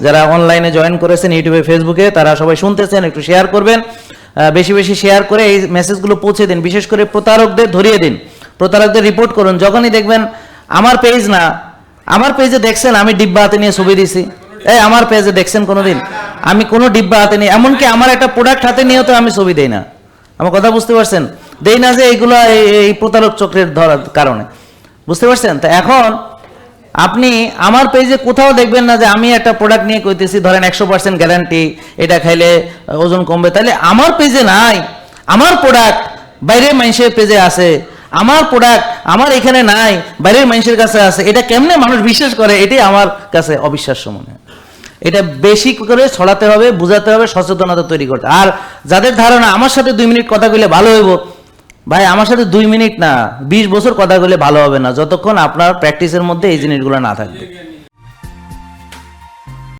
যারা অনলাইনে জয়েন করেছেন ইউটিউবে ফেসবুকে তারা সবাই শুনতেছেন, একটু শেয়ার করবেন, বেশি বেশি শেয়ার করে এই মেসেজগুলো পৌঁছে দিন। বিশেষ করে প্রতারকদের ধরিয়ে দিন, প্রতারকদের রিপোর্ট করুন। যখনই দেখবেন আমার পেজ না, আমার পেজে দেখছেন আমি ডিব্বা হাতে নিয়ে ছবি দিছি, এই আমার পেজে দেখছেন কোনোদিন আমি কোনো ডিব্বা হাতে নিয়ে, এমনকি আমার একটা প্রোডাক্ট হাতে নিয়েও তো আমি ছবি দেই না। আমার কথা বুঝতে পারছেন? দেই না যে এইগুলো এই প্রতারক চক্রের ধরার কারণে, বুঝতে পারছেন? তো এখন আপনি আমার পেজে কোথাও দেখবেন না যে আমি একটা প্রোডাক্ট নিয়ে কইতেছি ধরেন 100% গ্যারান্টি, এটা খাইলে ওজন কমবে। তাহলে আমার পেজে নাই, আমার প্রোডাক্ট বাইরের মানুষের পেজে আছে, আমার প্রোডাক্ট আমার এখানে নাই, বাইরের মানুষের কাছে আছে, এটা কেমনে মানুষ বিশ্বাস করে? এটাই আমার কাছে অবিশ্বাস্য মনে হয়। এটা বেশি করে ছড়াতে হবে, বুঝাতে হবে, সচেতনতা তৈরি করতে। আর যাদের ধারণা আমার সাথে 2 মিনিট কথা কইলে ভালো হইব, ভাই আমার সাথে 2 মিনিট না 20 বছর কথা কইলে ভালো হবে না, যতক্ষণ আপনার প্র্যাকটিসের মধ্যে এই জিনিসগুলো না থাকবে।